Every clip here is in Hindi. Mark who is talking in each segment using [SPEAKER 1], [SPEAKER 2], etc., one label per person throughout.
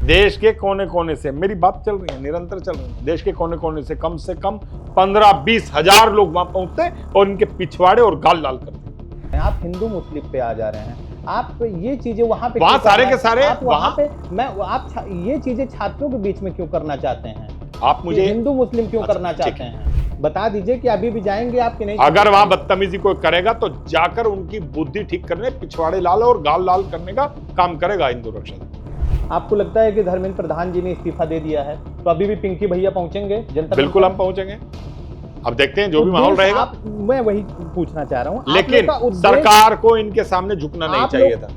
[SPEAKER 1] देश के कोने कोने से मेरी बात चल रही है, निरंतर चल रही है, देश के कोने कोने से कम 15-20 हजार लोग वहां पहुंचते और इनके पिछवाड़े और गाल लाल करते।
[SPEAKER 2] आप हिंदू मुस्लिम पे आ जा रहे हैं, आप ये चीजें वहां पे
[SPEAKER 1] वहां सारे के सारे
[SPEAKER 2] वहां पे आप ये चीजें छात्रों के बीच में क्यों करना चाहते हैं?
[SPEAKER 1] आप मुझे
[SPEAKER 2] हिंदू मुस्लिम क्यों करना चाहते हैं? बता दीजिए कि अभी भी जाएंगे आप कि नहीं?
[SPEAKER 1] अगर वहां बदतमीजी कोई करेगा तो जाकर उनकी बुद्धि ठीक करने, पिछवाड़े लाल और गाल लाल करने का काम करेगा हिंदू रक्षा दल।
[SPEAKER 2] आपको लगता है कि धर्मेंद्र प्रधान जी ने इस्तीफा दे दिया है तो अभी भी पिंकी भैया पहुंचेंगे जनता?
[SPEAKER 1] बिल्कुल हम पहुंचेंगे, अब देखते हैं जो भी माहौल रहेगा।
[SPEAKER 2] मैं वही पूछना चाह रहा हूं,
[SPEAKER 1] लेकिन सरकार को इनके सामने झुकना नहीं चाहिए था।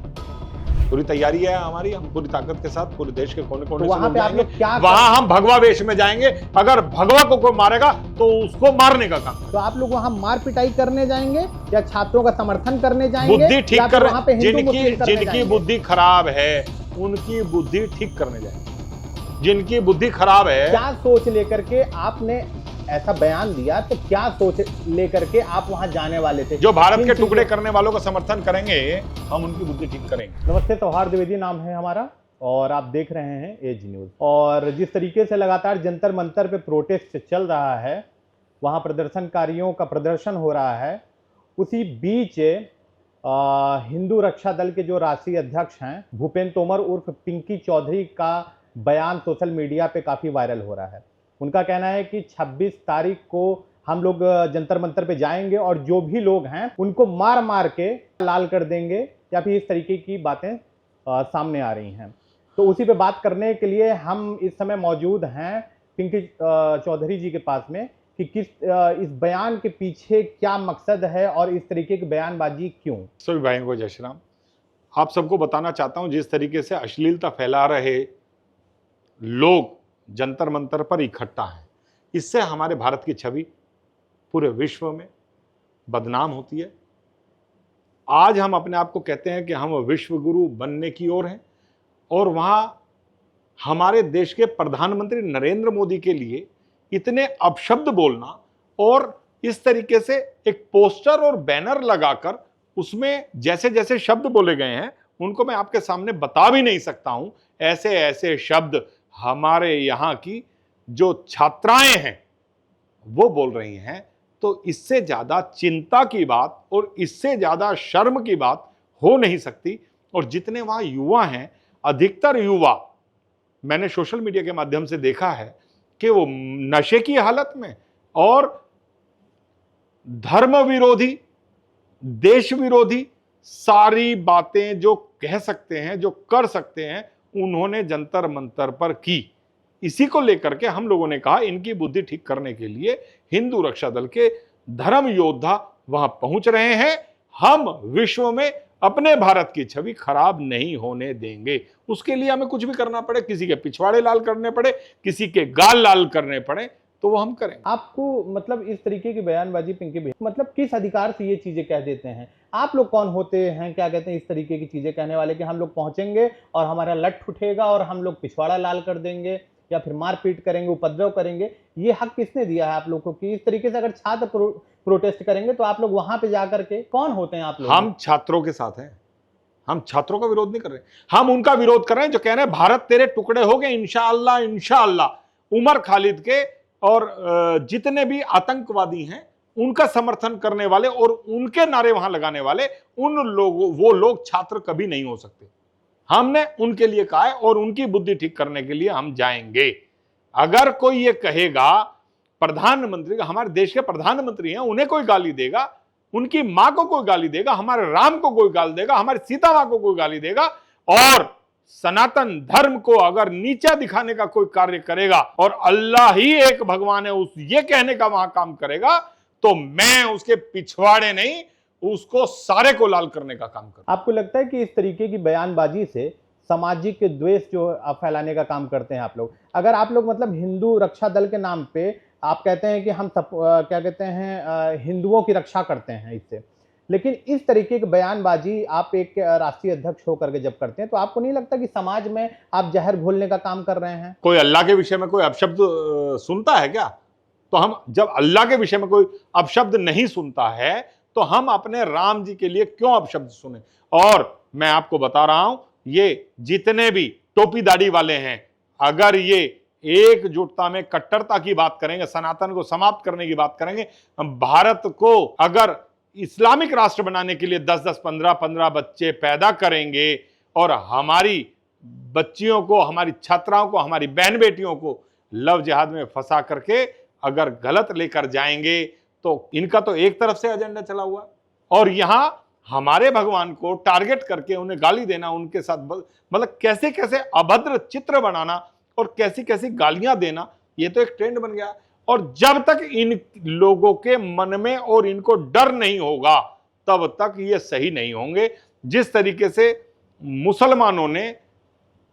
[SPEAKER 1] पूरी तैयारी है हमारी, हम पूरी ताकत के साथ पूरे देश के कोने कोने से लोग जाएंगे। वहां हम भगवा वेश में जाएंगे, अगर भगवा को कोई मारेगा तो उसको मारने का काम।
[SPEAKER 2] तो आप लोग वहां मार पिटाई करने जाएंगे या छात्रों का समर्थन करने जाएंगे?
[SPEAKER 1] बुद्धि ठीक कर, जिनकी बुद्धि खराब है उनकी बुद्धि ठीक करने जाएंगे। जिनकी बुद्धि खराब है,
[SPEAKER 2] क्या सोच लेकर के आपने ऐसा बयान दिया, तो क्या सोच लेकर के आप वहां जाने वाले थे?
[SPEAKER 1] जो भारत के टुकड़े करने वालों का समर्थन करेंगे, हम उनकी बुद्धि ठीक करेंगे।
[SPEAKER 2] नमस्ते, सौहार्द द्विवेदी नाम है हमारा और आप देख रहे हैं एज न्यूज। और जिस तरीके से लगातार जंतर मंतर पे प्रोटेस्ट चल रहा है, वहां प्रदर्शनकारियों का प्रदर्शन हो रहा है, उसी बीच हिंदू रक्षा दल के जो राष्ट्रीय अध्यक्ष हैं भूपेंद्र तोमर उर्फ पिंकी चौधरी का बयान सोशल मीडिया पे काफी वायरल हो रहा है। उनका कहना है कि 26 तारीख को हम लोग जंतर मंतर पे जाएंगे और जो भी लोग हैं उनको मार मार के लाल कर देंगे, या फिर इस तरीके की बातें सामने आ रही हैं। तो उसी पे बात करने के लिए हम इस समय मौजूद हैं पिंकी चौधरी जी के पास में कि इस बयान के पीछे क्या मकसद है और इस तरीके की बयानबाजी क्यों।
[SPEAKER 1] सभी भाइयों को जय श्री राम। आप सबको बताना चाहता हूं, जिस तरीके से अश्लीलता फैला रहे लोग जंतर मंतर पर इकट्ठा है, इससे हमारे भारत की छवि पूरे विश्व में बदनाम होती है। आज हम अपने आप को कहते हैं कि हम विश्व गुरु बनने की ओर हैं, और वहां हमारे देश के प्रधानमंत्री नरेंद्र मोदी के लिए इतने अपशब्द बोलना और इस तरीके से एक पोस्टर और बैनर लगाकर उसमें जैसे जैसे शब्द बोले गए हैं उनको मैं आपके सामने बता भी नहीं सकता हूं। ऐसे ऐसे शब्द हमारे यहाँ की जो छात्राएं हैं वो बोल रही हैं, तो इससे ज्यादा चिंता की बात और इससे ज्यादा शर्म की बात हो नहीं सकती। और जितने वहां युवा हैं, अधिकतर युवा मैंने सोशल मीडिया के माध्यम से देखा है कि वो नशे की हालत में और धर्म विरोधी, देश विरोधी सारी बातें जो कह सकते हैं, जो कर सकते हैं, उन्होंने जंतर मंतर पर की। इसी को लेकर के हम लोगों ने कहा इनकी बुद्धि ठीक करने के लिए हिंदू रक्षा दल के धर्म योद्धा वहां पहुंच रहे हैं। हम विश्व में अपने भारत की छवि खराब नहीं होने देंगे। उसके लिए हमें कुछ भी करना पड़े, किसी के पिछवाड़े लाल करने पड़े, किसी के गाल लाल करने पड़े, तो वो हम करें।
[SPEAKER 2] आपको मतलब इस तरीके की बयानबाजी पिंकी भैया, मतलब किस अधिकार से ये चीजें कह देते हैं? आप लोग कौन होते हैं, क्या कहते हैं, इस तरीके की चीजें कहने वाले कि हम लोग पहुंचेंगे और हमारा लठ उठेगा और हम लोग पिछवाड़ा लाल कर देंगे या फिर मारपीट करेंगे, उपद्रव करेंगे? ये हक किसने दिया है आप लोग को कि इस तरीके से अगर छात्र प्रोटेस्ट करेंगे तो आप लोग वहां पे जाकर के, कौन होते हैं आप लोग?
[SPEAKER 1] हम छात्रों के साथ हैं, हम छात्रों का विरोध नहीं कर रहे, हम उनका विरोध कर रहे हैं जो कह रहे हैं भारत तेरे टुकड़े हो गए, इंशाअल्लाह इंशाअल्लाह। उमर खालिद के और जितने भी आतंकवादी हैं उनका समर्थन करने वाले और उनके नारे वहां लगाने वाले वो लोग छात्र कभी नहीं हो सकते। हमने उनके लिए कहा है और उनकी बुद्धि ठीक करने के लिए हम जाएंगे। अगर कोई ये कहेगा प्रधानमंत्री, हमारे देश के प्रधानमंत्री हैं, उन्हें कोई गाली देगा, उनकी मां को कोई गाली देगा, हमारे राम को कोई गाली देगा, हमारी सीता मां को कोई गाली देगा, और सनातन धर्म को अगर नीचा दिखाने का कोई कार्य करेगा और अल्लाह ही एक भगवान है उस ये कहने का वहां काम करेगा, तो मैं उसके पिछवाड़े नहीं, उसको सारे को लाल करने का काम करूं।
[SPEAKER 2] आपको लगता है कि इस तरीके की बयानबाजी से सामाजिक द्वेष जो फैलाने का काम करते हैं आप लोग? अगर आप लोग मतलब हिंदू रक्षा दल के नाम पे आप कहते हैं कि हम सब क्या कहते हैं हिंदुओं की रक्षा करते हैं इससे, लेकिन इस तरीके की बयानबाजी आप एक राष्ट्रीय अध्यक्ष होकर के जब करते हैं तो आपको नहीं लगता कि समाज में आप जहर घोलने का काम कर रहे हैं?
[SPEAKER 1] कोई अल्लाह के विषय में कोई अपशब्द सुनता है क्या? तो हम जब अल्लाह के विषय में कोई अपशब्द नहीं सुनता है तो हम अपने राम जी के लिए क्यों अपशब्द सुने? और मैं आपको बता रहा हूं, ये जितने भी टोपी दाढ़ी वाले हैं, अगर ये एकजुटता में कट्टरता की बात करेंगे, सनातन को समाप्त करने की बात करेंगे, भारत को अगर इस्लामिक राष्ट्र बनाने के लिए 10-10, 15-15 बच्चे पैदा करेंगे और हमारी बच्चियों को, हमारी छात्राओं को, हमारी बहन बेटियों को लव जिहाद में फंसा करके अगर गलत लेकर जाएंगे, तो इनका तो एक तरफ से एजेंडा चला हुआ है। और यहां हमारे भगवान को टारगेट करके उन्हें गाली देना, उनके साथ मतलब कैसे कैसे अभद्र चित्र बनाना और कैसी कैसी गालियां देना, ये तो एक ट्रेंड बन गया। और जब तक इन लोगों के मन में और इनको डर नहीं होगा, तब तक ये सही नहीं होंगे। जिस तरीके से मुसलमानों ने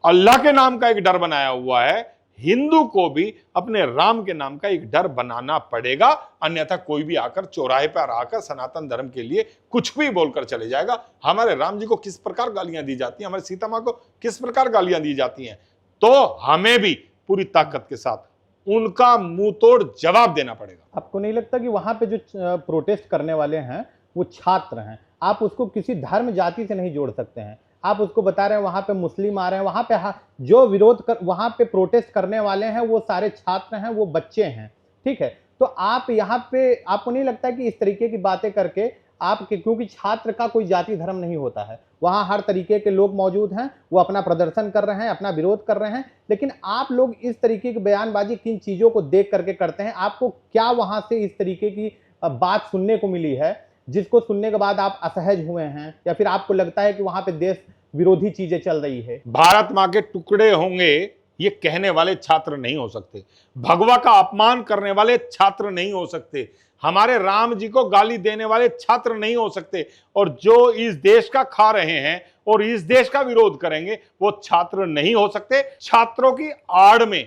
[SPEAKER 1] अल्लाह के नाम का एक डर बनाया हुआ है, हिंदू को भी अपने राम के नाम का एक डर बनाना पड़ेगा, अन्यथा कोई भी आकर चौराहे पर आकर सनातन धर्म के लिए कुछ भी बोलकर चले जाएगा। हमारे राम जी को किस प्रकार गालियां दी जाती हैं, हमारी सीता मां को किस प्रकार गालियां दी जाती हैं, तो हमें भी पूरी ताकत के साथ उनका मुंह तोड़ जवाब देना पड़ेगा।
[SPEAKER 2] आपको नहीं लगता कि वहां पे जो प्रोटेस्ट करने वाले हैं वो छात्र हैं, आप उसको किसी धर्म जाति से नहीं जोड़ सकते हैं। आप उसको बता रहे हैं वहां पे मुस्लिम आ रहे हैं, वहां पे जो विरोध कर, वहां पे प्रोटेस्ट करने वाले हैं वो सारे छात्र हैं, वो बच्चे हैं, ठीक है। तो आप यहाँ पे, आपको नहीं लगता कि इस तरीके की बातें करके आपके, क्योंकि छात्र का कोई जाति धर्म नहीं होता है, वहां हर तरीके के लोग मौजूद हैं, वो अपना प्रदर्शन कर रहे हैं, अपना विरोध कर रहे हैं, लेकिन आप लोग इस तरीके की बयानबाजी किन चीजों को देख करके करते हैं? आपको क्या वहां से इस तरीके की बात सुनने को मिली है जिसको सुनने के बाद आप असहज हुए हैं, या फिर आपको लगता है कि वहां पे देश विरोधी चीजें चल रही है?
[SPEAKER 1] भारत मां के टुकड़े होंगे ये कहने वाले छात्र नहीं हो सकते, भगवा का अपमान करने वाले छात्र नहीं हो सकते, हमारे राम जी को गाली देने वाले छात्र नहीं हो सकते, और जो इस देश का खा रहे हैं और इस देश का विरोध करेंगे वो छात्र नहीं हो सकते। छात्रों की आड़ में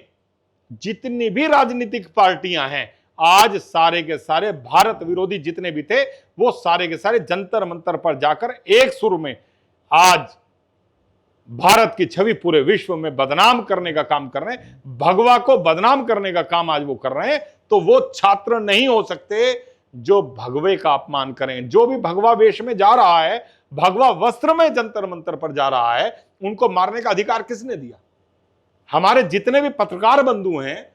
[SPEAKER 1] जितनी भी राजनीतिक पार्टियां हैं, आज सारे के सारे भारत विरोधी जितने भी थे, वो सारे के सारे जंतर मंतर पर जाकर एक सुर में आज भारत की छवि पूरे विश्व में बदनाम करने का काम कर रहे हैं, भगवा को बदनाम करने का काम आज वो कर रहे हैं। तो वो छात्र नहीं हो सकते जो भगवे का अपमान करें। जो भी भगवा वेश में जा रहा है, भगवा वस्त्र में जंतर मंतर पर जा रहा है, उनको मारने का अधिकार किसने दिया? हमारे जितने भी पत्रकार बंधु हैं,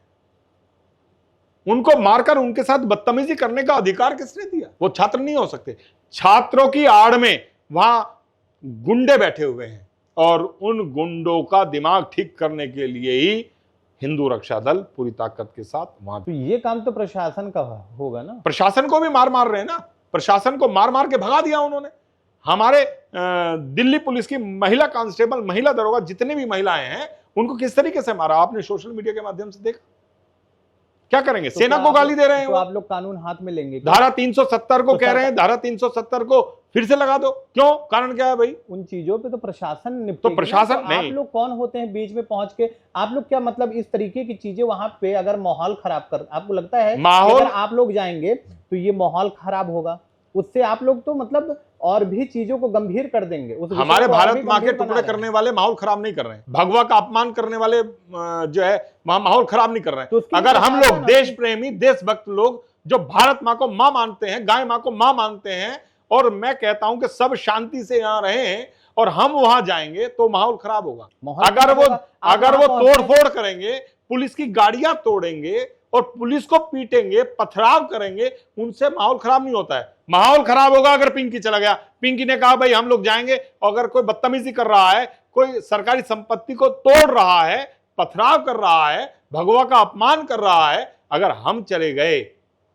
[SPEAKER 1] उनको मारकर उनके साथ बदतमीजी करने का अधिकार किसने दिया? वो छात्र नहीं हो सकते। छात्रों की आड़ में वहां गुंडे बैठे हुए हैं, और उन गुंडों का दिमाग ठीक करने के लिए ही हिंदू रक्षा दल पूरी ताकत के साथ वहां।
[SPEAKER 2] तो ये काम तो प्रशासन का होगा ना?
[SPEAKER 1] प्रशासन को भी मार मार रहे हैं ना, प्रशासन को मार मार के भगा दिया उन्होंने। हमारे दिल्ली पुलिस की महिला कांस्टेबल, महिला दरोगा, जितने भी महिलाएं हैं, उनको किस तरीके से मारा आपने सोशल मीडिया के माध्यम से देखा? क्या करेंगे?
[SPEAKER 2] तो
[SPEAKER 1] सेना को गाली दे रहे हैं।
[SPEAKER 2] तो आप लोग कानून हाथ में लेंगे?
[SPEAKER 1] धारा 370 को कह रहे हैं, धारा 370 को फिर से लगा दो। क्यों? कारण क्या है भाई?
[SPEAKER 2] उन चीजों पे तो प्रशासन निपटेगा।
[SPEAKER 1] तो प्रशासन
[SPEAKER 2] तो
[SPEAKER 1] नहीं।
[SPEAKER 2] आप लोग कौन होते हैं बीच में पहुंच के? आप लोग क्या मतलब इस तरीके की चीजें वहां पे अगर माहौल खराब कर, आपको लगता है
[SPEAKER 1] माहौल,
[SPEAKER 2] अगर आप लोग जाएंगे तो ये माहौल खराब होगा, उससे आप लोग तो मतलब और भी चीजों को गंभीर कर देंगे।
[SPEAKER 1] हमारे भारत मां के टुकड़े करने वाले माहौल खराब नहीं कर रहे हैं, भगवा का अपमान करने वाले जो है वहां माहौल खराब नहीं कर रहे हैं। अगर हम लोग देश प्रेमी, देशभक्त लोग जो भारत मां को मां मानते हैं, गाय मां को मां मानते हैं, और मैं कहता हूं कि सब शांति से यहां रहे हैं, और हम वहां जाएंगे तो माहौल खराब होगा। अगर वो तोड़फोड़ करेंगे, पुलिस की गाड़ियां तोड़ेंगे और पुलिस को पीटेंगे, पथराव करेंगे, उनसे माहौल खराब नहीं होता है। माहौल खराब होगा अगर पिंकी चला गया, पिंकी ने कहा भाई हम लोग जाएंगे, अगर कोई बदतमीजी कर रहा है, कोई सरकारी संपत्ति को तोड़ रहा है, पथराव कर रहा है, भगवा का अपमान कर रहा है, अगर हम चले गए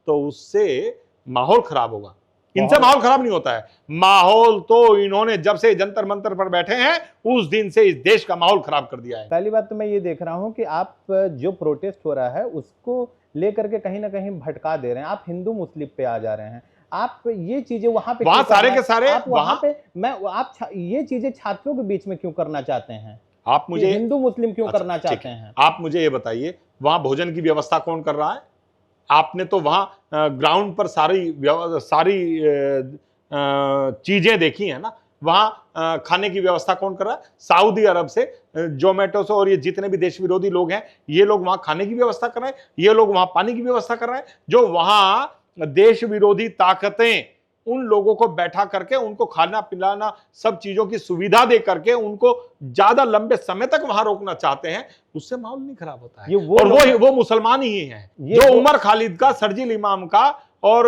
[SPEAKER 1] तो उससे माहौल खराब होगा। इनसे माहौल खराब नहीं होता है। माहौल तो इन्होंने जब से जंतर मंतर पर बैठे हैं उस दिन से इस देश का माहौल खराब कर दिया है।
[SPEAKER 2] पहली बात तो मैं ये देख रहा हूं कि आप जो प्रोटेस्ट हो रहा है उसको लेकर के कहीं ना कहीं भटका दे रहे हैं, आप हिंदू मुस्लिम पे आ जा रहे हैं। आप ये चीजें वहां पे,
[SPEAKER 1] वहां सारे के सारे
[SPEAKER 2] आप वहां पे, आप ये चीजें छात्रों के बीच में क्यों करना चाहते हैं?
[SPEAKER 1] आप मुझे
[SPEAKER 2] हिंदू मुस्लिम क्यों करना चाहते हैं?
[SPEAKER 1] आप मुझे ये बताइए, वहां भोजन की व्यवस्था कौन कर रहा है? आपने तो वहां ग्राउंड पर सारी चीजें देखी है ना, वहां खाने की व्यवस्था कौन कर रहा है? सऊदी अरब से, जोमेटो से, और ये जितने भी देश विरोधी लोग हैं, ये लोग वहां खाने की व्यवस्था कर रहे हैं, ये लोग वहां पानी की व्यवस्था कर रहे हैं। जो वहां देश विरोधी ताकतें उन लोगों को बैठा करके उनको खाना पिलाना सब चीजों की सुविधा दे करके उनको ज्यादा लंबे समय तक वहां रोकना चाहते हैं, उससे माहौल नहीं खराब होता है। और वो मुसलमान ही हैं जो उमर खालिद का, शरजील इमाम का और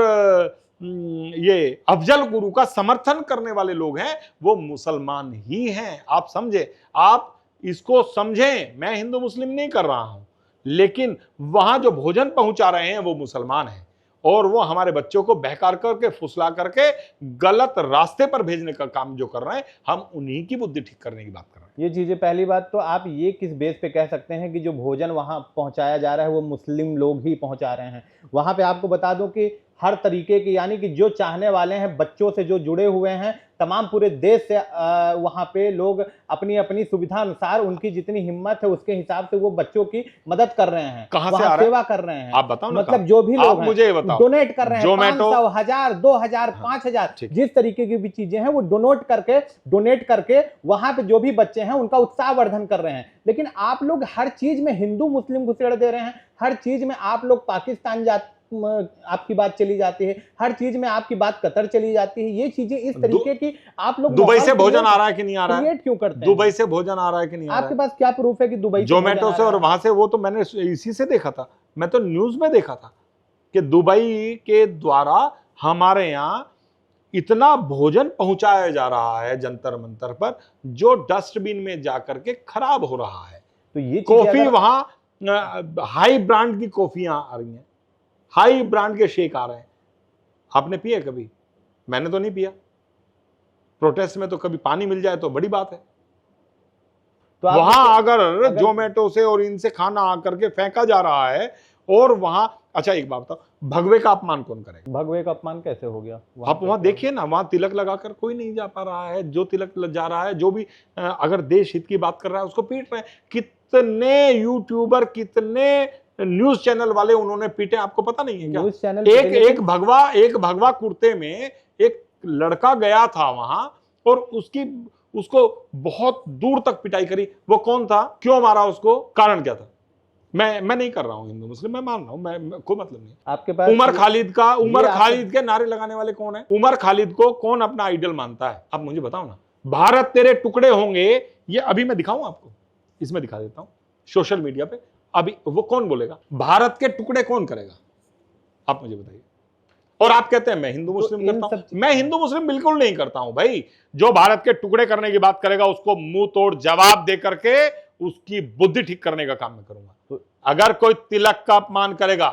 [SPEAKER 1] ये अफजल गुरु का समर्थन करने वाले लोग हैं, वो मुसलमान ही हैं। आप समझे, आप इसको समझें। मैं हिंदू मुस्लिम नहीं कर रहा हूं, लेकिन वहां जो भोजन पहुंचा रहे हैं वो मुसलमान हैं और वो हमारे बच्चों को बहकार करके, फुसला करके गलत रास्ते पर भेजने का काम जो कर रहे हैं, हम उन्हीं की बुद्धि ठीक करने की बात कर रहे हैं।
[SPEAKER 2] ये चीजें, पहली बात तो आप ये किस बेस पे कह सकते हैं कि जो भोजन वहां पहुंचाया जा रहा है वो मुस्लिम लोग ही पहुंचा रहे हैं? वहां पे आपको बता दूं कि हर तरीके की, यानी कि जो चाहने वाले हैं, बच्चों से जो जुड़े हुए हैं, तमाम पूरे देश से वहां पे लोग अपनी अपनी सुविधा अनुसार, उनकी जितनी हिम्मत है उसके हिसाब से वो बच्चों की मदद कर रहे हैं,
[SPEAKER 1] कहां से आ रहा है?
[SPEAKER 2] सेवा कर रहे हैं।
[SPEAKER 1] आप बताओ ना,
[SPEAKER 2] मतलब जो भी लोग
[SPEAKER 1] मुझे बताओ,
[SPEAKER 2] डोनेट कर रहे हैं,
[SPEAKER 1] जोमेटो
[SPEAKER 2] 500, 1000, 2000, 5000, जिस तरीके की भी चीजें हैं वो डोनेट करके वहां पे जो भी बच्चे हैं उनका उत्साह वर्धन कर रहे हैं। लेकिन आप लोग हर चीज में हिंदू मुस्लिम घुसेड़ दे रहे हैं, हर चीज में आप लोग पाकिस्तान आपकी बात चली जाती है, हर चीज में आपकी बात कतर चली जाती है। ये चीजें इस तरीके की आप लोग
[SPEAKER 1] दुबई से भोजन आ रहा है कि नहीं आ रहा है?
[SPEAKER 2] क्यों करते हैं?
[SPEAKER 1] दुबई से भोजन आ रहा है कि नहीं आ रहा है?
[SPEAKER 2] आपके पास क्या प्रूफ है कि दुबई
[SPEAKER 1] जोमेटो से और वहां से? वो तो मैंने इसी से देखा था, मैं तो न्यूज में देखा था कि दुबई के द्वारा हमारे यहाँ इतना भोजन पहुंचाया जा रहा है जंतर मंतर पर, जो डस्टबिन में जाकर के खराब हो रहा है।
[SPEAKER 2] तो ये
[SPEAKER 1] कॉफी वहां हाई ब्रांड की कॉफियां आ रही हैं, हाई ब्रांड के शेक आ रहे हैं। आपने पिए कभी? मैंने तो नहीं पिया। प्रोटेस्ट में तो कभी पानी मिल जाए तो बड़ी बात है। तो वहां अगर जोमेटो से और इनसे खाना आकर के फेंका जा रहा है और वहां, अच्छा एक बात बताओ, भगवे का अपमान कौन करेगा?
[SPEAKER 2] भगवे का अपमान कैसे हो गया?
[SPEAKER 1] आप वहां देखिए ना, वहां तिलक लगाकर कोई नहीं जा पा रहा है। जो तिलक जा रहा है, जो भी अगर देश हित की बात कर रहा है उसको पीट रहे हैं। कितने यूट्यूबर, कितने न्यूज चैनल वाले उन्होंने पीटे, आपको पता नहीं है क्या?
[SPEAKER 2] न्यूज चैनल
[SPEAKER 1] एक भगवा कुर्ते में एक लड़का गया था वहां और उसको बहुत दूर तक पिटाई करी। वो कौन था? क्यों मारा उसको? कारण क्या था? मैं नहीं कर रहा हूं हिंदू मुस्लिम, मैं मान रहा हूं, मैं कोई मतलब नहीं।
[SPEAKER 2] आपके पास
[SPEAKER 1] उमर खालिद के नारे लगाने वाले कौन है? उमर खालिद को कौन अपना आइडल मानता है? आप मुझे बताओ ना। भारत तेरे टुकड़े होंगे, ये अभी मैं दिखाऊं आपको, इसमें दिखा देता हूं सोशल मीडिया पे। अभी वो कौन बोलेगा? भारत के टुकड़े कौन करेगा? आप मुझे बताइए। और आप कहते हैं मैं हिंदू मुस्लिम करता हूं। मैं हिंदू मुस्लिम बिल्कुल नहीं करता हूं भाई। जो भारत के टुकड़े करने की बात करेगा उसको मुंह तोड़ जवाब दे करके उसकी बुद्धि ठीक करने का काम मैं करूंगा। तो अगर कोई तिलक का अपमान करेगा,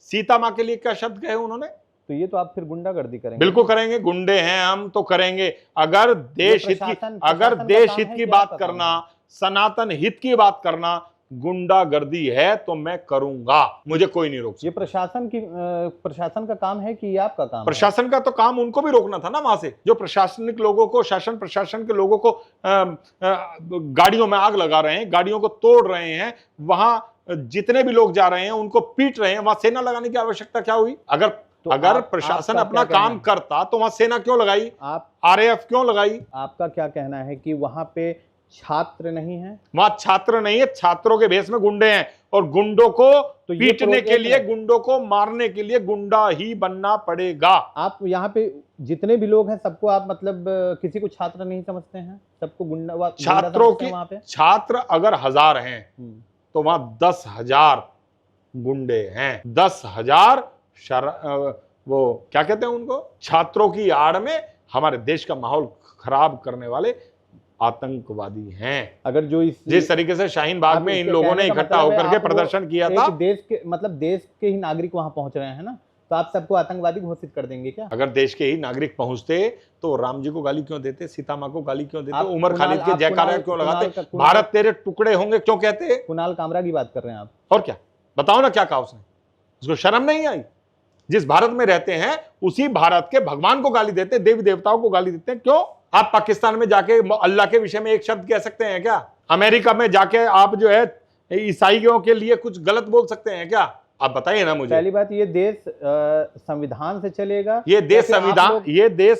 [SPEAKER 1] सीता मां के लिए क्या शब्द कहे उन्होंने?
[SPEAKER 2] तो ये तो आप फिर गुंडागर्दी करेंगे।
[SPEAKER 1] बिल्कुल करेंगे, गुंडे हैं हम तो करेंगे। अगर देश हित की बात करना, सनातन हित की बात करना गुंडागर्दी है तो मैं करूंगा, मुझे कोई नहीं रोक सकता।
[SPEAKER 2] ये प्रशासन का काम है कि ये आपका काम है?
[SPEAKER 1] प्रशासन का तो काम उनको भी रोकना था ना। वहां से जो प्रशासनिक लोगों को, शासन प्रशासन के लोगों को गाड़ियों में आग लगा रहे हैं, गाड़ियों को तोड़ रहे हैं, वहां जितने भी लोग जा रहे हैं उनको पीट रहे हैं, वहां सेना लगाने की आवश्यकता क्या हुई? अगर प्रशासन अपना काम करता तो वहां सेना क्यों लगाई? RAF क्यों लगाई?
[SPEAKER 2] आपका क्या कहना है कि वहां पे छात्र नहीं है?
[SPEAKER 1] वहां छात्र नहीं है, छात्रों के भेष में गुंडे हैं और गुंडों को तो पीटने के लिए, गुंडों को मारने के लिए गुंडा ही बनना पड़ेगा। आप
[SPEAKER 2] यहाँ पे जितने भी लोग हैं सबको आप मतलब किसी को छात्र नहीं समझते हैं? सबको गुंडा?
[SPEAKER 1] छात्रों की, वहां पे छात्र अगर 1000 हैं तो वहां 10,000 गुंडे हैं। 10,000 वो क्या कहते हैं उनको, छात्रों की आड़ में हमारे देश का माहौल खराब करने वाले आतंकवादी हैं।
[SPEAKER 2] अगर जो
[SPEAKER 1] जिस तरीके से शाहीन बाग में इन लोगों ने इकट्ठा होकर के प्रदर्शन किया था,
[SPEAKER 2] देश के ही नागरिक वहां पहुंच रहे हैं ना, तो आप सबको आतंकवादी घोषित कर देंगे क्या?
[SPEAKER 1] अगर देश के ही नागरिक पहुंचते तो राम जी को गाली क्यों देते, सीता मां को गाली क्यों देते, उमर खालिद के जयकारा क्यों लगाते, भारत तेरे टुकड़े होंगे क्यों कहते?
[SPEAKER 2] कुणाल कामरा की बात कर रहे हैं आप?
[SPEAKER 1] और क्या बताओ ना, क्या कहा उसने? उसको शर्म नहीं आई? जिस भारत में रहते हैं उसी भारत के भगवान को गाली देते, देवी देवताओं को गाली देते हैं। क्यों? आप पाकिस्तान में जाके अल्लाह के विषय में एक शब्द कह सकते हैं क्या? अमेरिका में जाके आप जो है ईसाइयों के लिए कुछ गलत बोल सकते हैं क्या? आप बताइए ना मुझे।
[SPEAKER 2] पहली बात, ये देश संविधान से चलेगा?
[SPEAKER 1] ये देश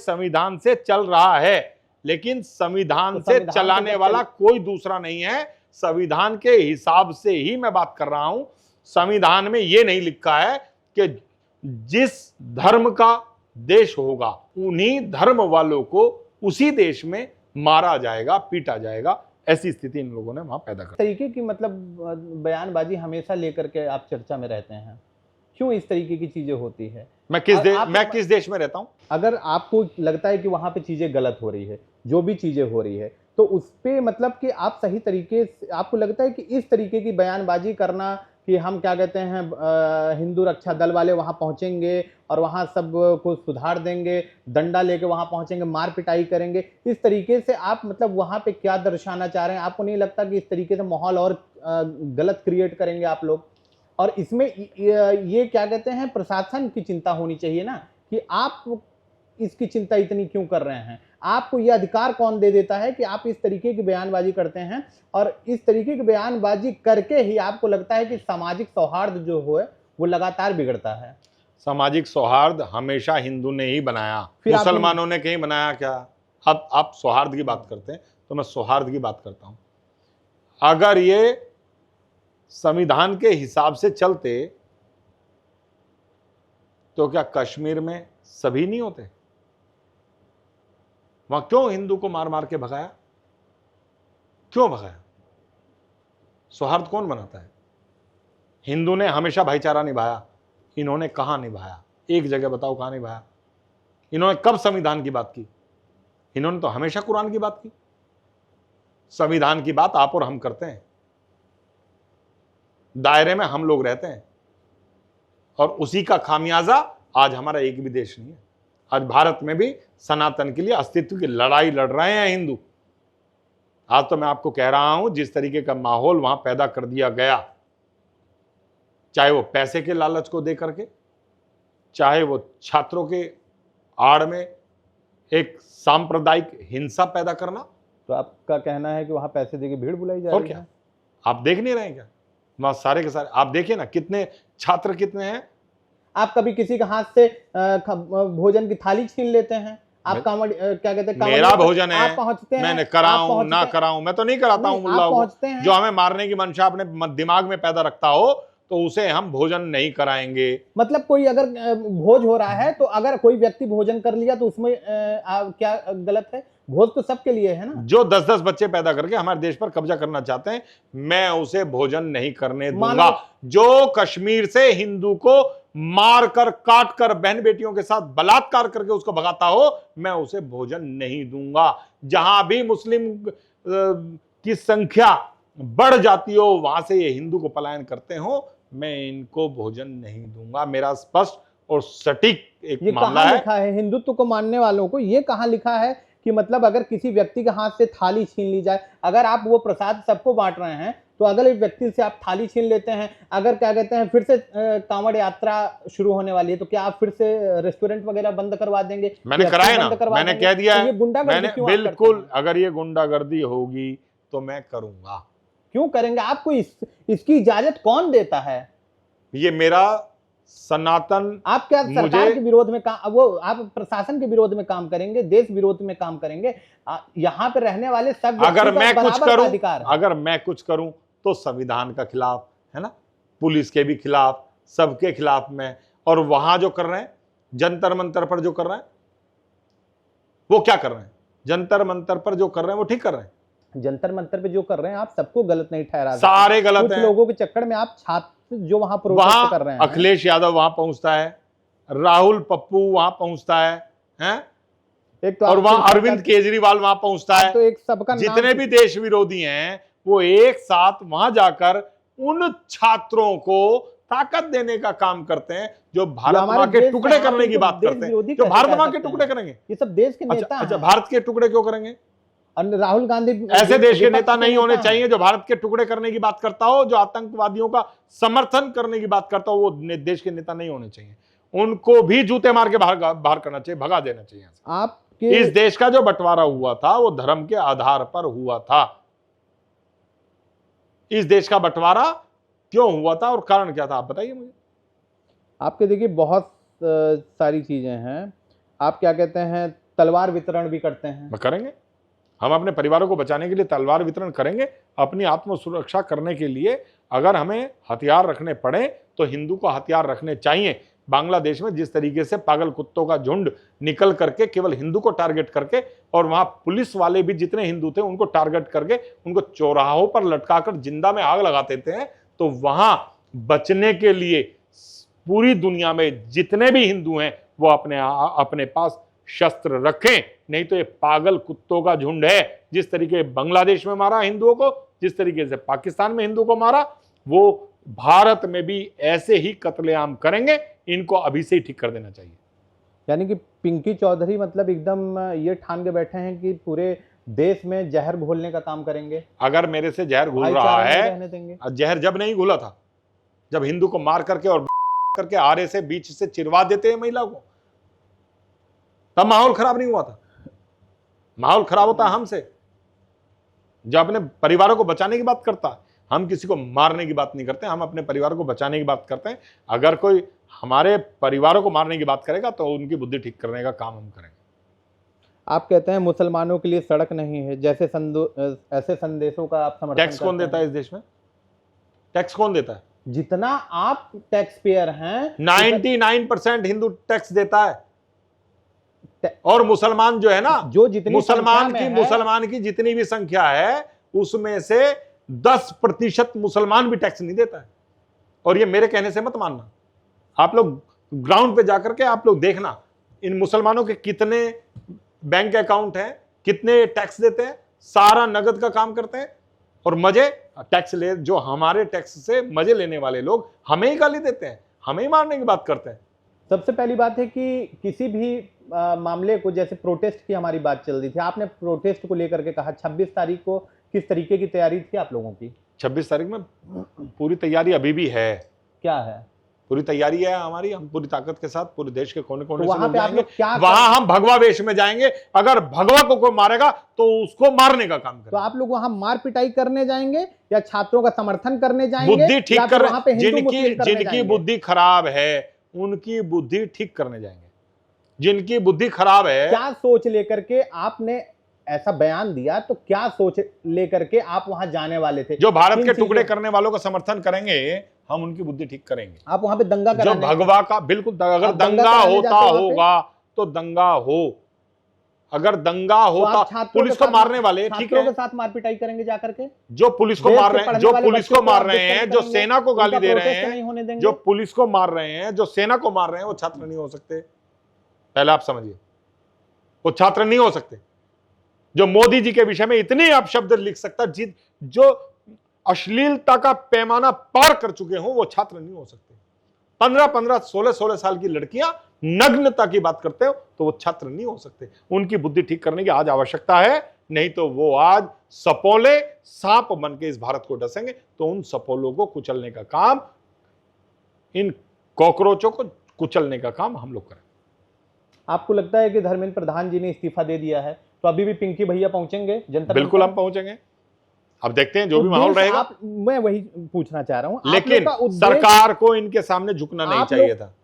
[SPEAKER 1] संविधान से चल रहा है, लेकिन संविधान से चलाने वाला कोई दूसरा नहीं है। संविधान के हिसाब से ही मैं बात कर रहा हूं। संविधान में यह नहीं लिखा है कि जिस धर्म का देश होगा, उन्हीं धर्म वालों को उसी देश में मारा जाएगा, पीटा जाएगा। ऐसी स्थिति इन लोगों ने वहां पैदा कर दी।
[SPEAKER 2] तरीके की मतलब बयानबाजी हमेशा लेकर के आप चर्चा में रहते हैं, क्यों इस तरीके की चीजें होती है?
[SPEAKER 1] मैं किस देश में रहता हूं?
[SPEAKER 2] अगर आपको लगता है कि वहां पे चीजें गलत हो रही है, जो भी चीजें हो रही है, तो उस पे मतलब कि आप सही तरीके से, आपको लगता है कि इस तरीके की बयानबाजी करना कि हम क्या कहते हैं हिंदू रक्षा दल वाले वहां पहुंचेंगे और वहां सब को सुधार देंगे, डंडा लेके वहां पहुंचेंगे, मार पिटाई करेंगे, इस तरीके से आप मतलब वहां पे क्या दर्शाना चाह रहे हैं? आपको नहीं लगता कि इस तरीके से माहौल और गलत क्रिएट करेंगे आप लोग? और इसमें ये क्या कहते हैं, प्रशासन की चिंता होनी चाहिए ना कि आप इसकी चिंता इतनी क्यों कर रहे हैं? आपको ये अधिकार कौन दे देता है कि आप इस तरीके की बयानबाजी करते हैं? और इस तरीके की बयानबाजी करके ही आपको लगता है कि सामाजिक सौहार्द जो है वो लगातार बिगड़ता है?
[SPEAKER 1] सामाजिक सौहार्द हमेशा हिंदू ने ही बनाया,
[SPEAKER 2] फिर आप
[SPEAKER 1] मुसलमानों ने कहीं बनाया क्या? अब आप सौहार्द की बात करते हैं तो मैं सौहार्द की बात करता हूं। अगर ये संविधान के हिसाब से चलते तो क्या कश्मीर में सभी नहीं होते? वहां क्यों हिंदू को मार मार के भगाया? क्यों भगाया? सौहार्द कौन बनाता है? हिंदू ने हमेशा भाईचारा निभाया, इन्होंने कहां निभाया? एक जगह बताओ कहां निभाया? इन्होंने कब संविधान की बात की? इन्होंने तो हमेशा कुरान की बात की। संविधान की बात आप और हम करते हैं, दायरे में हम लोग रहते हैं, और उसी का खामियाजा आज हमारा एक भी देश नहीं है। आज भारत में भी सनातन के लिए अस्तित्व की लड़ाई लड़ रहे हैं हिंदू। आज तो मैं आपको कह रहा हूं, जिस तरीके का माहौल वहां पैदा कर दिया गया, चाहे वो पैसे के लालच को दे करके, चाहे वो छात्रों के आड़ में एक सांप्रदायिक हिंसा पैदा करना।
[SPEAKER 2] तो आपका कहना है कि वहां पैसे देके भीड़ बुलाई जा
[SPEAKER 1] और
[SPEAKER 2] रही
[SPEAKER 1] क्या,
[SPEAKER 2] है?
[SPEAKER 1] आप देख नहीं रहे हैं क्या? वहां सारे के सारे आप देखिए ना, कितने छात्र कितने हैं।
[SPEAKER 2] आप कभी किसी के हाथ से भोजन की थाली छीन लेते हैं? आप क्या कहते हैं,
[SPEAKER 1] मेरा भोजन है,
[SPEAKER 2] आप पहुंचते हैं,
[SPEAKER 1] मैंने कराऊं ना कराऊं, मैं तो नहीं कराता हूं मुल्ला को। जो हमें मारने की मंशा अपने दिमाग में पैदा रखता हो तो उसे हम भोजन नहीं कराएंगे।
[SPEAKER 2] मतलब कोई अगर भोज हो रहा है तो अगर कोई व्यक्ति भोजन कर लिया तो उसमें क्या गलत है? भोज तो सबके लिए है ना।
[SPEAKER 1] जो 10-10 बच्चे पैदा करके हमारे देश पर कब्जा करना चाहते हैं, मैं उसे भोजन नहीं करने दूंगा। जो कश्मीर से हिंदू को मार कर, काट कर, बहन बेटियों के साथ बलात्कार करके उसको भगाता हो, मैं उसे भोजन नहीं दूंगा। जहां भी मुस्लिम की संख्या बढ़ जाती हो, वहां से ये हिंदू को पलायन करते हो, मैं इनको भोजन नहीं दूंगा। मेरा स्पष्ट और सटीक एक मामला है।
[SPEAKER 2] लिखा है हिंदुत्व को मानने वालों को, ये कहां लिखा है कि मतलब अगर किसी व्यक्ति के हाथ से थाली छीन ली जाए, अगर आप वो प्रसाद सबको बांट रहे हैं तो अगले व्यक्ति से आप थाली छीन लेते हैं, अगर क्या कहते हैं फिर से कांवड़ यात्रा शुरू होने वाली है तो क्या आप फिर से रेस्टोरेंट वगैरह बंद करवा देंगे?
[SPEAKER 1] मैंने कराया ना, मैंने कह दिया है, मैंने बिल्कुल, अगर ये गुंडागर्दी होगी तो मैं करूंगा।
[SPEAKER 2] क्यों करेंगे? आपको इसकी इजाजत कौन देता है?
[SPEAKER 1] ये मेरा सनातन,
[SPEAKER 2] आप क्या सरकार के विरोध में काम, वो आप प्रशासन के विरोध में काम करेंगे, देश विरोध में काम करेंगे? यहाँ पे रहने वाले सब,
[SPEAKER 1] अगर मैं कुछ करूं तो संविधान का खिलाफ है ना, पुलिस के भी खिलाफ, सबके खिलाफ मैं। और वहां जो कर रहे हैं, जंतर मंतर पर जो कर रहे हैं, वो क्या कर रहे हैं? जंतर मंतर पर जो कर रहे हैं वो ठीक कर रहे हैं?
[SPEAKER 2] जंतर मंतर पे जो कर रहे हैं आप सबको गलत नहीं ठहरा,
[SPEAKER 1] सारे गलत हैं।
[SPEAKER 2] लोगों के चक्कर में आप छात्र जो वहां प्रोटेस्ट कर रहे हैं,
[SPEAKER 1] अखिलेश यादव वहां पहुंचता है, राहुल पप्पू वहां पहुंचता है? एक तो और वहां अरविंद केजरीवाल वहां पहुंचता है।
[SPEAKER 2] तो एक सबका
[SPEAKER 1] जितने भी देश विरोधी हैं वो एक साथ वहां जाकर उन छात्रों को ताकत देने का काम करते हैं जो भारत मां के टुकड़े करने की बात करते हैं। जो भारत मां के टुकड़े करेंगे,
[SPEAKER 2] ये सब देश के नेता।
[SPEAKER 1] अच्छा, भारत के टुकड़े क्यों करेंगे?
[SPEAKER 2] राहुल गांधी
[SPEAKER 1] ऐसे देश के नेता नहीं होने चाहिए जो भारत के टुकड़े करने की बात करता हो, जो आतंकवादियों का समर्थन करने की बात करता हो, वो देश के नेता नहीं होने चाहिए। उनको भी जूते मार के बाहर करना चाहिए, भगा देना चाहिए। आपके इस देश का जो बंटवारा हुआ था वो धर्म के आधार पर हुआ था। इस देश का बंटवारा क्यों हुआ था और कारण क्या था, आप बताइए मुझे।
[SPEAKER 2] आपके देखिए बहुत सारी चीजें हैं। आप क्या कहते हैं, तलवार वितरण भी करते हैं?
[SPEAKER 1] करेंगे, हम अपने परिवारों को बचाने के लिए तलवार वितरण करेंगे। अपनी आत्म सुरक्षा करने के लिए अगर हमें हथियार रखने पड़े तो हिंदू को हथियार रखने चाहिए। बांग्लादेश में जिस तरीके से पागल कुत्तों का झुंड निकल करके केवल हिंदू को टारगेट करके, और वहां पुलिस वाले भी जितने हिंदू थे उनको टारगेट करके उनको चौराहों पर लटकाकर जिंदा में आग लगा देते हैं, तो वहां बचने के लिए पूरी दुनिया में जितने भी हिंदू हैं वो अपने पास शस्त्र रखें, नहीं तो ये पागल कुत्तों का झुंड है। जिस तरीके बांग्लादेश में मारा हिंदुओं को, जिस तरीके से पाकिस्तान में हिंदुओं को मारा, वो भारत में भी ऐसे ही कत्लेआम करेंगे। इनको अभी से ही ठीक कर देना चाहिए।
[SPEAKER 2] यानी कि पिंकी चौधरी मतलब एकदम ये ठान के बैठे हैं कि पूरे देश में जहर घोलने का काम करेंगे।
[SPEAKER 1] अगर मेरे से जहर घुल रहा
[SPEAKER 2] भाईचारा नहीं
[SPEAKER 1] है,
[SPEAKER 2] रहने देंगे।
[SPEAKER 1] जहर जब नहीं घुला था, जब हिंदू को मार करके और करके आरे से बीच से चिरवा देते हैं महिला को, तब माहौल खराब नहीं हुआ था। माहौल खराब होता है हमसे, जो अपने परिवारों को बचाने की बात करता है। हम किसी को मारने की बात नहीं करते, हम अपने परिवार को बचाने की बात करते हैं। अगर कोई हमारे परिवारों को मारने की बात करेगा तो उनकी बुद्धि ठीक करने का काम हम करेंगे।
[SPEAKER 2] आप कहते हैं मुसलमानों के लिए सड़क नहीं है, जैसे ऐसे संदेशों का आप समर्थन
[SPEAKER 1] टैक्स कौन देता है इस देश में? टैक्स कौन देता है?
[SPEAKER 2] जितना आप टैक्स पेयर हैं
[SPEAKER 1] 99% हिंदू टैक्स देता है। और मुसलमान जो है ना,
[SPEAKER 2] जो जितनी
[SPEAKER 1] मुसलमान की जितनी भी संख्या है उसमें से 10% मुसलमान भी टैक्स नहीं देता है। और ये मेरे कहने से मत मानना, आप लोग ग्राउंड पे जाकर के आप लोग देखना इन मुसलमानों के कितने बैंक अकाउंट हैं, कितने टैक्स देते हैं, सारा नगद का काम करते हैं। और मजे टैक्स ले, जो हमारे टैक्स से मजे लेने वाले लोग हमें ही गाली देते हैं, हमें ही मारने की बात करते हैं।
[SPEAKER 2] सबसे पहली बात है कि किसी भी मामले को, जैसे प्रोटेस्ट की हमारी बात चल रही थी, आपने प्रोटेस्ट को लेकर के कहा 26 तारीख को किस तरीके की तैयारी थी आप लोगों की?
[SPEAKER 1] 26 तारीख में पूरी तैयारी अभी भी है।
[SPEAKER 2] क्या है?
[SPEAKER 1] पूरी तैयारी है हमारी, हम पूरी ताकत के साथ पूरे देश के कोने कोने
[SPEAKER 2] तो
[SPEAKER 1] से
[SPEAKER 2] वहां पे आप
[SPEAKER 1] जाएंगे।
[SPEAKER 2] लोग क्या
[SPEAKER 1] वहां हम भगवा वेश में जाएंगे। अगर भगवा को कोई मारेगा तो उसको मारने का काम
[SPEAKER 2] तो
[SPEAKER 1] करेंगे।
[SPEAKER 2] आप लोग वहां मार पिटाई करने जाएंगे या छात्रों का समर्थन करने जाएंगे?
[SPEAKER 1] बुद्धि ठीक
[SPEAKER 2] या
[SPEAKER 1] कर
[SPEAKER 2] फिर वहां पे हिंदू मुस्लिम करने
[SPEAKER 1] जिनकी
[SPEAKER 2] जाएंगे?
[SPEAKER 1] बुद्धि खराब है उनकी बुद्धि ठीक करने जाएंगे। जिनकी बुद्धि खराब है,
[SPEAKER 2] क्या सोच लेकर के आपने ऐसा बयान दिया, तो क्या सोच लेकर के आप वहां जाने वाले थे?
[SPEAKER 1] जो भारत
[SPEAKER 2] किन
[SPEAKER 1] के टुकड़े
[SPEAKER 2] चीजों-
[SPEAKER 1] करने वालों का समर्थन करेंगे, हम उनकी बुद्धि ठीक करेंगे।
[SPEAKER 2] आप वहां पे दंगा
[SPEAKER 1] जो
[SPEAKER 2] कराने,
[SPEAKER 1] भगवा का बिल्कुल, अगर
[SPEAKER 2] आप दंगा
[SPEAKER 1] दंगा
[SPEAKER 2] कराने
[SPEAKER 1] होता
[SPEAKER 2] जाते वहां पे?
[SPEAKER 1] होगा तो दंगा हो, अगर दंगा
[SPEAKER 2] तो
[SPEAKER 1] होता,
[SPEAKER 2] आप छात्रों
[SPEAKER 1] पुलिस
[SPEAKER 2] के
[SPEAKER 1] को
[SPEAKER 2] साथ-
[SPEAKER 1] मारने वाले ठीक
[SPEAKER 2] छात्रों
[SPEAKER 1] है,
[SPEAKER 2] के साथ मार पिटाई करेंगे जाकर के?
[SPEAKER 1] जो पुलिस को
[SPEAKER 2] देश
[SPEAKER 1] मार
[SPEAKER 2] के
[SPEAKER 1] रहे हैं,
[SPEAKER 2] पढ़ने
[SPEAKER 1] जो
[SPEAKER 2] वाले
[SPEAKER 1] पुलिस
[SPEAKER 2] बच्चों
[SPEAKER 1] को मार
[SPEAKER 2] आप
[SPEAKER 1] रहे
[SPEAKER 2] डिस्टर्ब
[SPEAKER 1] हैं, जो
[SPEAKER 2] करेंगे,
[SPEAKER 1] सेना को गाली
[SPEAKER 2] उनका
[SPEAKER 1] दे रहे
[SPEAKER 2] प्रोटेस्ट
[SPEAKER 1] हैं,
[SPEAKER 2] नहीं होने देंगे?
[SPEAKER 1] जो पुलिस को मार रहे हैं, जो सेना को मार रहे हैं, वो छात्र नहीं हो सकते। पहले आप समझिए, वो छात्र नहीं हो सकते। जो मोदी जी के विषय में इतने अपशब्द लिख सकता, जो अश्लीलता का पैमाना पार कर चुके हो, वो छात्र नहीं हो सकते। 15-15, 16-16 साल की लड़कियां नग्नता की बात करते हो तो वो छात्र नहीं हो सकते। उनकी बुद्धि ठीक करने की आज आवश्यकता है, नहीं तो वो आज सपोले सांप बन के इस भारत को डसेंगे। तो उन सपोलों को कुचलने का काम, इन कॉकरोचों को कुचलने का काम हम लोग करें।
[SPEAKER 2] आपको लगता है कि धर्मेंद्र प्रधान जी ने इस्तीफा दे दिया है तो अभी भी पिंकी भैया पहुंचेंगे जनता?
[SPEAKER 1] बिल्कुल हम पहुंचेंगे। अब देखते हैं जो भी माहौल रहेगा।
[SPEAKER 2] मैं वही पूछना चाह रहा हूं,
[SPEAKER 1] लेकिन सरकार को इनके सामने झुकना नहीं चाहिए था।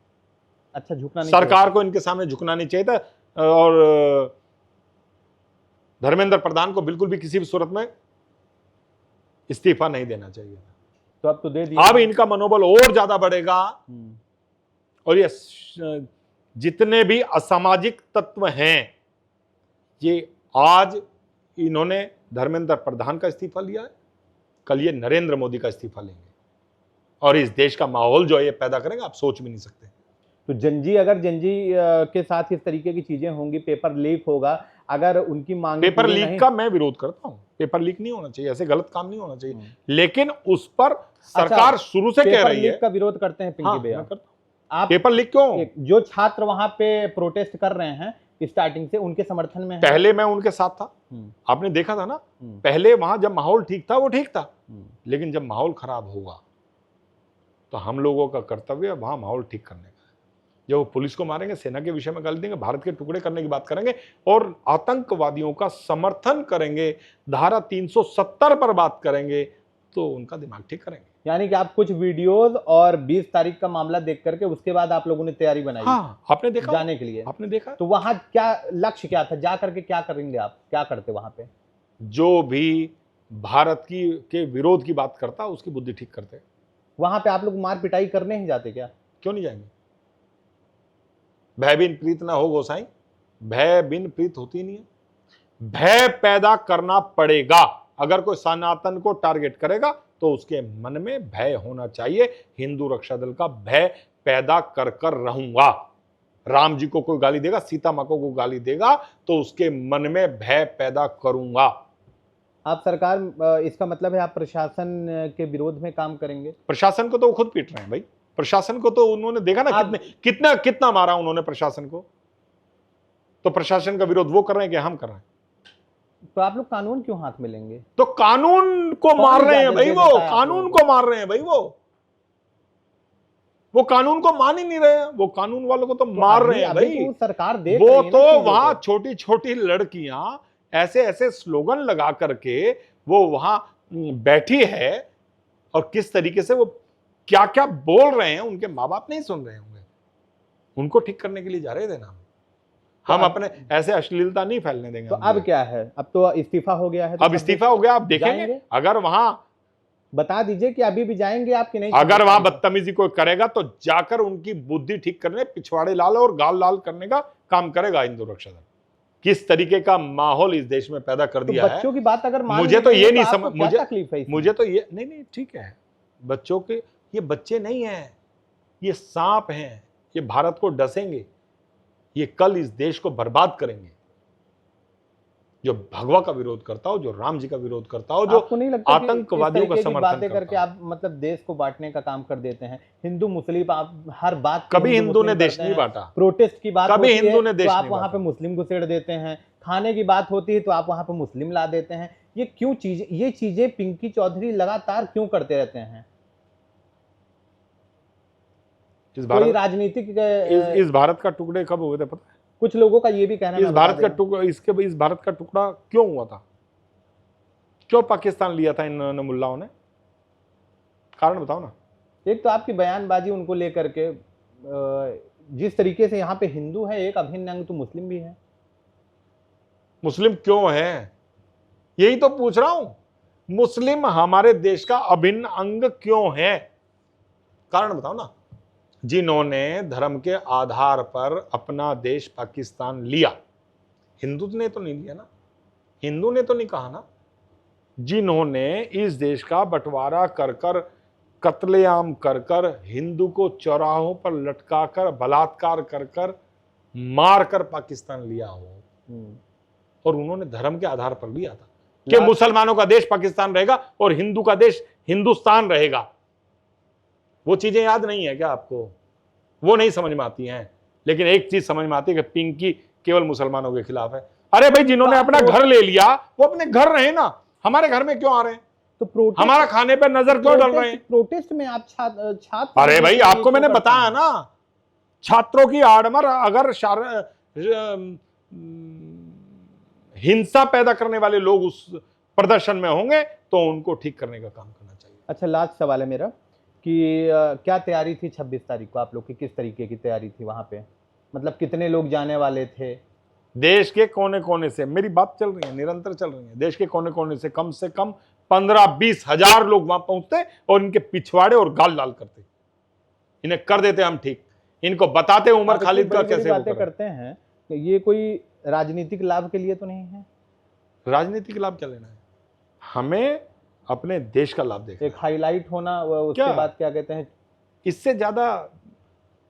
[SPEAKER 2] अच्छा, झुकना नहीं
[SPEAKER 1] सरकार को इनके सामने झुकना नहीं चाहिए था। और धर्मेंद्र प्रधान को बिल्कुल भी किसी भी सूरत में इस्तीफा नहीं देना चाहिए था।
[SPEAKER 2] तो अब तो दे दिया।
[SPEAKER 1] अब इनका मनोबल और ज्यादा बढ़ेगा। और ये जितने भी असामाजिक तत्व हैं, ये आज इन्होंने धर्मेंद्र प्रधान का इस्तीफा लिया है, कल ये नरेंद्र मोदी का इस्तीफा लेंगे और इस देश का माहौल जो है ये पैदा करेंगे, आप सोच भी नहीं सकते।
[SPEAKER 2] तो अगर जंजी के साथ इस तरीके की चीजें होंगी, पेपर लीक होगा, अगर उनकी मांग,
[SPEAKER 1] पेपर लीक का मैं विरोध करता हूं। पेपर लीक नहीं होना चाहिए, ऐसे गलत काम नहीं होना चाहिए। लेकिन उस पर सरकार शुरू से कह रही है।
[SPEAKER 2] का विरोध करते हैं पिंकी भैया?
[SPEAKER 1] आप पेपर लीक क्यों?
[SPEAKER 2] जो छात्र वहां पे प्रोटेस्ट कर रहे हैं स्टार्टिंग से, उनके समर्थन में है?
[SPEAKER 1] पहले मैं उनके साथ था, आपने देखा था ना। पहले वहां जब माहौल ठीक था वो ठीक था, लेकिन जब माहौल खराब होगा तो हम लोगों का कर्तव्य है वहां माहौल ठीक करने का। जब वो पुलिस को मारेंगे, सेना के विषय में गाली देंगे, भारत के टुकड़े करने की बात करेंगे और आतंकवादियों का समर्थन करेंगे, धारा 370 पर बात करेंगे, तो उनका दिमाग ठीक करेंगे।
[SPEAKER 2] यानी कि आप कुछ वीडियोस और 20 तारीख का मामला देख करके उसके बाद आप लोगों ने तैयारी बनाई?
[SPEAKER 1] हाँ, आपने देखा
[SPEAKER 2] जाने के लिए?
[SPEAKER 1] आपने देखा।
[SPEAKER 2] तो वहां क्या लक्ष्य क्या था? जा करके क्या करेंगे आप? क्या करते वहां पे?
[SPEAKER 1] जो भी भारत के विरोध की बात करता उसकी बुद्धि ठीक करते।
[SPEAKER 2] वहां पे आप लोग मार पिटाई करने ही जाते क्या?
[SPEAKER 1] क्यों नहीं जाएंगे? भय बिन प्रीत ना हो गोसाई, भय बिन प्रीत होती नहीं है। भय पैदा करना पड़ेगा। अगर कोई सनातन को टारगेट करेगा तो उसके मन में भय होना चाहिए। हिंदू रक्षा दल का भय पैदा कर कर रहूंगा। राम जी को कोई गाली देगा, सीता मां को गाली देगा तो उसके मन में भय पैदा करूंगा।
[SPEAKER 2] आप सरकार, इसका मतलब है आप प्रशासन के विरोध में काम करेंगे?
[SPEAKER 1] प्रशासन को तो वो खुद पीट रहे हैं भाई। प्रशासन को तो उन्होंने देखा ना कितना कितना मारा उन्होंने प्रशासन को। तो प्रशासन का विरोध वो कर रहे हैं कि हम कर रहे हैं।
[SPEAKER 2] तो आप लोग कानून क्यों हाथ में लेंगे?
[SPEAKER 1] तो कानून को मार रहे हैं भाई, वो कानून को मार रहे हैं भाई। वो कानून को मान ही नहीं रहे हैं। वो कानून वालों को तो मार रहे हैं भाई।
[SPEAKER 2] तो सरकार देख
[SPEAKER 1] वो
[SPEAKER 2] रही है
[SPEAKER 1] तो वहां छोटी छोटी लड़कियां ऐसे ऐसे स्लोगन लगा करके वो वहां बैठी है, और किस तरीके से वो क्या क्या बोल रहे हैं उनके माँ बाप नहीं सुन रहे होंगे। उनको ठीक करने के लिए जा रहे थे ना। हम अपने ऐसे अश्लीलता नहीं फैलने देंगे।
[SPEAKER 2] तो अब क्या है? अब तो इस्तीफा हो गया है। तो
[SPEAKER 1] अब इस्तीफा हो गया। आप देखेंगे अगर वहां,
[SPEAKER 2] बता दीजिए कि अभी भी जाएंगे आप कि नहीं?
[SPEAKER 1] अगर वहां बदतमीजी कोई करेगा तो जाकर उनकी बुद्धि ठीक करने, पिछवाड़े लाल और गाल लाल करने का काम करेगा हिंदू रक्षा दल। किस तरीके का माहौल इस देश में पैदा कर दिया है।
[SPEAKER 2] बच्चों की बात अगर
[SPEAKER 1] मुझे तो ये नहीं समझ,
[SPEAKER 2] मुझे
[SPEAKER 1] तो ये नहीं ठीक है। बच्चों के, ये बच्चे नहीं है, ये सांप हैं। ये भारत को डसेंगे, ये कल इस देश को बर्बाद करेंगे। जो भगवा का विरोध करता हो, जो राम जी का विरोध करता हो, जो आतंकवादियों का समर्थन
[SPEAKER 2] करके आप मतलब देश को बांटने का काम कर देते हैं। हिंदू मुस्लिम आप हर बात,
[SPEAKER 1] कभी हिंदू ने देश नहीं बांटा।
[SPEAKER 2] प्रोटेस्ट की बात
[SPEAKER 1] कभी हिंदू ने देश
[SPEAKER 2] तो आप वहां पे मुस्लिम घुसेड़ देते हैं। खाने की बात होती है तो आप वहां पे मुस्लिम ला देते हैं। ये क्यों ये चीजें पिंकी चौधरी लगातार क्यों करते रहते हैं? कोई राजनीतिक
[SPEAKER 1] इस भारत का टुकड़े कब हुए थे पता है?
[SPEAKER 2] कुछ लोगों का ये भी कहना है
[SPEAKER 1] इस भारत का टुकड़ा क्यों हुआ था? क्यों पाकिस्तान लिया था इन मुल्लाओं ने? कारण बताओ ना।
[SPEAKER 2] एक तो आपकी बयानबाजी उनको लेकर के, जिस तरीके से यहाँ पे हिंदू है एक अभिन्न अंग, तो मुस्लिम भी है।
[SPEAKER 1] मुस्लिम क्यों है, यही तो पूछ रहा हूं। मुस्लिम हमारे देश का अभिन्न अंग क्यों है? कारण बताओ ना। जिन्होंने धर्म के आधार पर अपना देश पाकिस्तान लिया, हिंदू ने तो नहीं लिया ना। हिंदू ने तो नहीं कहा ना। जिन्होंने इस देश का बंटवारा कर कर, कत्लेआम कर कर, हिंदू को चौराहों पर लटका कर, बलात्कार कर कर, मार कर पाकिस्तान लिया हो, और उन्होंने धर्म के आधार पर लिया था कि मुसलमानों का देश पाकिस्तान रहेगा और हिंदू का देश हिंदुस्तान रहेगा। वो चीजें याद नहीं है क्या आपको? वो नहीं समझ में आती हैं। लेकिन एक चीज समझ में आती है कि पिंकी केवल मुसलमानों के खिलाफ है। अरे भाई, जिन्होंने अपना घर ले लिया वो अपने घर रहे ना। हमारे घर में क्यों आ रहे हैं? तो हमारा खाने पर नजर क्यों डाल रहे हैं?
[SPEAKER 2] प्रोटेस्ट में आप छात्र,
[SPEAKER 1] अरे भाई, आपको मैंने बताया ना, छात्रों की आड़मर अगर हिंसा पैदा करने वाले लोग उस प्रदर्शन में होंगे तो उनको ठीक करने का काम करना चाहिए।
[SPEAKER 2] अच्छा, लास्ट सवाल है मेरा कि क्या तैयारी थी 26 तारीख को आप लोग की? किस तरीके की तैयारी थी वहां पे? मतलब कितने लोग जाने वाले थे?
[SPEAKER 1] देश के कोने कोने से, मेरी बात चल रही है, निरंतर चल रही है। देश के कोने कोने से कम 15-20 हजार लोग वहां पहुंचते और इनके पिछवाड़े और गाल लाल करते। इन्हें कर देते हम ठीक। इनको बताते उमर खालिद का कैसे
[SPEAKER 2] बातें करते हैं। ये कोई राजनीतिक लाभ के लिए तो नहीं है?
[SPEAKER 1] राजनीतिक लाभ क्या लेना है? हमें अपने देश का लाभ देखना।
[SPEAKER 2] एक हाईलाइट होना, उसके बाद क्या कहते हैं,
[SPEAKER 1] इससे ज्यादा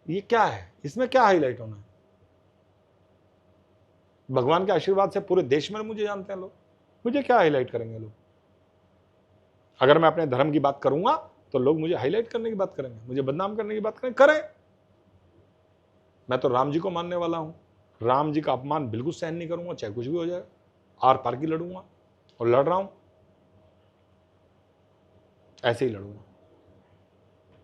[SPEAKER 1] ये क्या है? इसमें क्या हाईलाइट होना है? भगवान के आशीर्वाद से पूरे देश में मुझे जानते हैं लोग। मुझे क्या हाईलाइट करेंगे लोग? अगर मैं अपने धर्म की बात करूंगा तो लोग मुझे हाईलाइट करने की बात करेंगे, मुझे बदनाम करने की बात करें। मैं तो राम जी को मानने वाला हूं। राम जी का अपमान बिल्कुल सहन नहीं करूंगा, चाहे कुछ भी हो जाए। आर पार की लड़ूंगा और लड़ रहा हूं, ऐसे ही लड़ूंगा।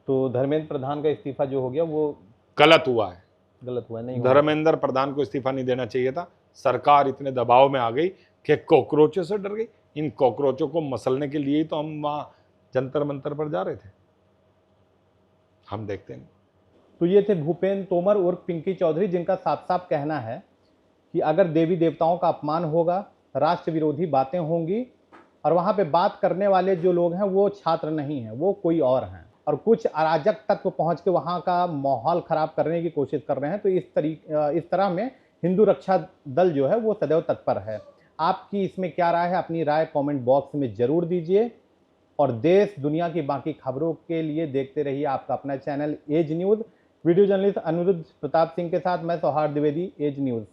[SPEAKER 2] तो धर्मेंद्र प्रधान का इस्तीफा जो हो गया वो
[SPEAKER 1] गलत हुआ है।
[SPEAKER 2] गलत हुआ नहीं?
[SPEAKER 1] धर्मेंद्र प्रधान को इस्तीफा नहीं देना चाहिए था। सरकार इतने दबाव में आ गई कि कॉकरोचों से डर गई। इन कॉकरोचों को मसलने के लिए ही तो हम वहां जंतर मंतर पर जा रहे थे। हम देखते हैं।
[SPEAKER 2] तो ये थे भूपेंद्र तोमर और पिंकी चौधरी, जिनका साफ साफ कहना है कि अगर देवी देवताओं का अपमान होगा, राष्ट्र विरोधी बातें होंगी, और वहां पे बात करने वाले जो लोग हैं वो छात्र नहीं हैं, वो कोई और हैं। और कुछ अराजक तत्व पहुंच के वहां का माहौल खराब करने की कोशिश कर रहे हैं। तो इस तरह में हिंदू रक्षा दल जो है वो सदैव तत्पर है। आपकी इसमें क्या राय है? अपनी राय कमेंट बॉक्स में जरूर दीजिए और देश दुनिया की बाकी खबरों के लिए देखते रहिए आपका अपना channel Edge News. Video journalist Anirudh Pratap Singh के साथ मैं सौहार्द द्विवेदी, एज न्यूज़।